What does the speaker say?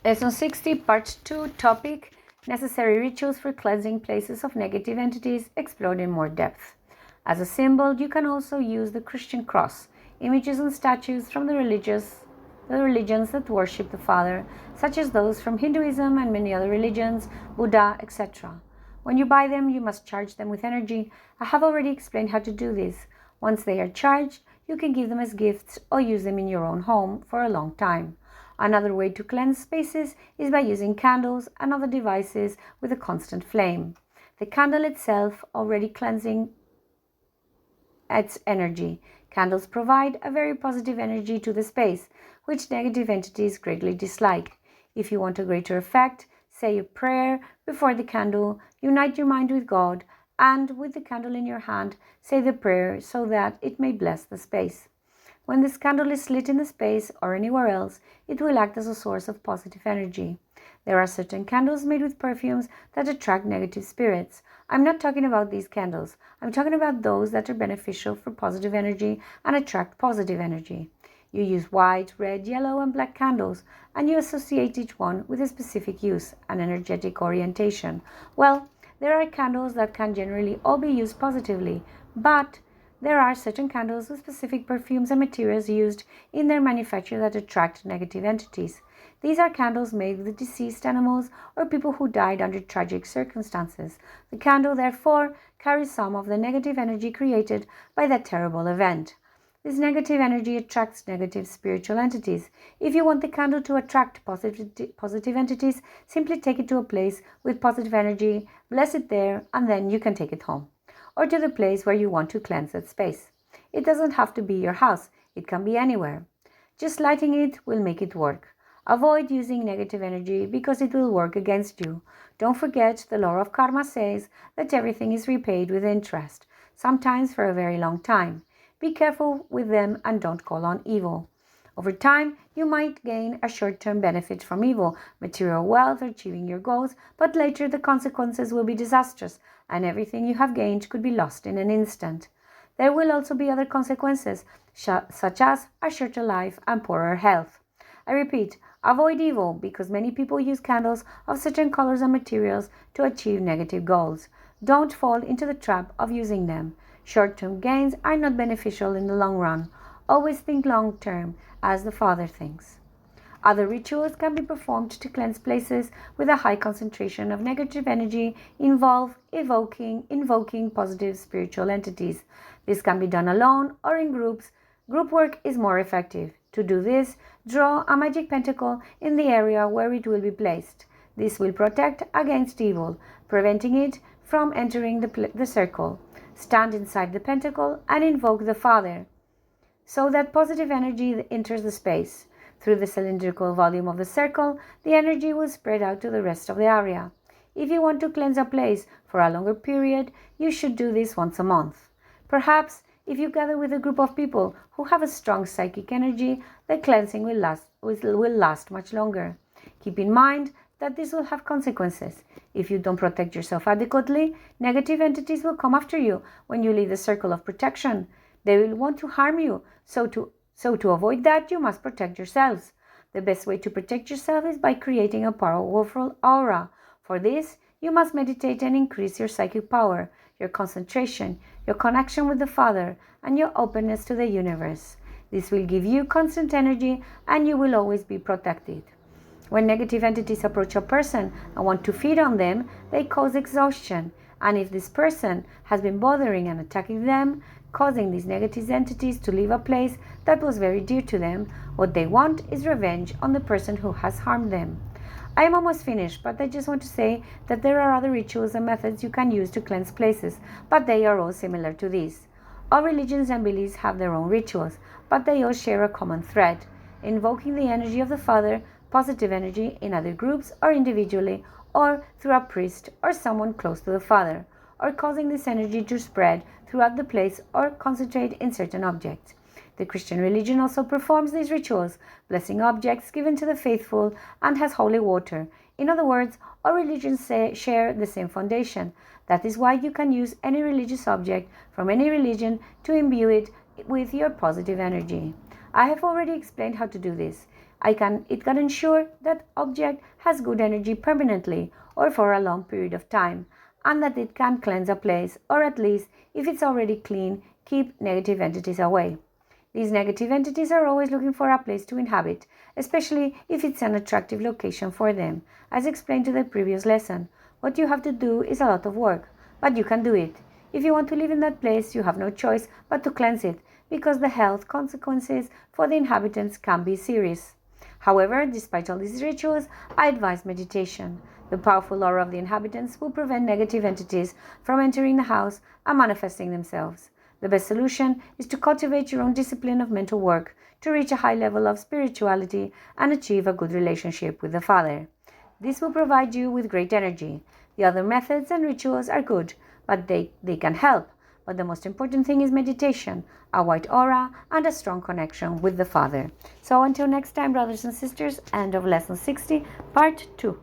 Lesson 60, Part 2, topic, Necessary Rituals for Cleansing Places of Negative Entities, explored in more depth. As a symbol, you can also use the Christian cross, images and statues from the religions that worship the Father, such as those from Hinduism and many other religions, Buddha, etc. When you buy them, you must charge them with energy. I have already explained how to do this. Once they are charged, you can give them as gifts or use them in your own home for a long time. Another way to cleanse spaces is by using candles and other devices with a constant flame. The candle itself already cleansing its energy. Candles provide a very positive energy to the space, which negative entities greatly dislike. If you want a greater effect, say a prayer before the candle, unite your mind with God, and with the candle in your hand, say the prayer so that it may bless the space. When this candle is lit in the space or anywhere else, it will act as a source of positive energy. There are certain candles made with perfumes that attract negative spirits. I'm not talking about these candles. I'm talking about those that are beneficial for positive energy and attract positive energy. You use white, red, yellow, and black candles, and you associate each one with a specific use, an energetic orientation. Well, there are candles that can generally all be used positively, but there are certain candles with specific perfumes and materials used in their manufacture that attract negative entities. These are candles made with deceased animals or people who died under tragic circumstances. The candle, therefore, carries some of the negative energy created by that terrible event. This negative energy attracts negative spiritual entities. If you want the candle to attract positive entities, simply take it to a place with positive energy, bless it there, and then you can take it home, or to the place where you want to cleanse that space. It doesn't have to be your house. It can be anywhere. Just lighting it will make it work. Avoid using negative energy because it will work against you. Don't forget the law of karma says that everything is repaid with interest, sometimes for a very long time. Be careful with them and don't call on evil. Over time, you might gain a short-term benefit from evil, material wealth, or achieving your goals, but later the consequences will be disastrous, and everything you have gained could be lost in an instant. There will also be other consequences, such as a shorter life and poorer health. I repeat, avoid evil because many people use candles of certain colors and materials to achieve negative goals. Don't fall into the trap of using them. Short-term gains are not beneficial in the long run. Always think long-term, as the Father thinks. Other rituals can be performed to cleanse places with a high concentration of negative energy, invoking positive spiritual entities. This can be done alone or in groups. Group work is more effective. To do this, draw a magic pentacle in the area where it will be placed. This will protect against evil, preventing it from entering the circle. Stand inside the pentacle and invoke the Father, so that positive energy enters the space. Through the cylindrical volume of the circle, the energy will spread out to the rest of the area. If you want to cleanse a place for a longer period, you should do this once a month. Perhaps, if you gather with a group of people who have a strong psychic energy, the cleansing will last much longer. Keep in mind that this will have consequences. If you don't protect yourself adequately, negative entities will come after you when you leave the circle of protection. They will want to harm you, so to avoid that, you must protect yourselves. The best way to protect yourself is by creating a powerful aura. For this, you must meditate and increase your psychic power, your concentration, your connection with the Father, and your openness to the universe. This will give you constant energy and you will always be protected. When negative entities approach a person and want to feed on them, they cause exhaustion. And if this person has been bothering and attacking them, causing these negative entities to leave a place that was very dear to them, what they want is revenge on the person who has harmed them. I am almost finished, but I just want to say that there are other rituals and methods you can use to cleanse places, but they are all similar to these. All religions and beliefs have their own rituals, but they all share a common thread: invoking the energy of the Father, positive energy in other groups or individually, or through a priest or someone close to the Father, or causing this energy to spread throughout the place or concentrate in certain objects. The Christian religion also performs these rituals, blessing objects given to the faithful, and has holy water. In other words, all religions share the same foundation. That is why you can use any religious object from any religion to imbue it with your positive energy. I have already explained how to do this. It can ensure that object has good energy permanently or for a long period of time, and that it can cleanse a place, or at least, if it's already clean, keep negative entities away. These negative entities are always looking for a place to inhabit, especially if it's an attractive location for them. As explained to the previous lesson, what you have to do is a lot of work, but you can do it. If you want to live in that place, you have no choice but to cleanse it, because the health consequences for the inhabitants can be serious. However, despite all these rituals, I advise meditation. The powerful aura of the inhabitants will prevent negative entities from entering the house and manifesting themselves. The best solution is to cultivate your own discipline of mental work to reach a high level of spirituality and achieve a good relationship with the Father. This will provide you with great energy. The other methods and rituals are good, but they can help. But the most important thing is meditation, a white aura, and a strong connection with the Father. So until next time, brothers and sisters, end of Lesson 60, Part 2.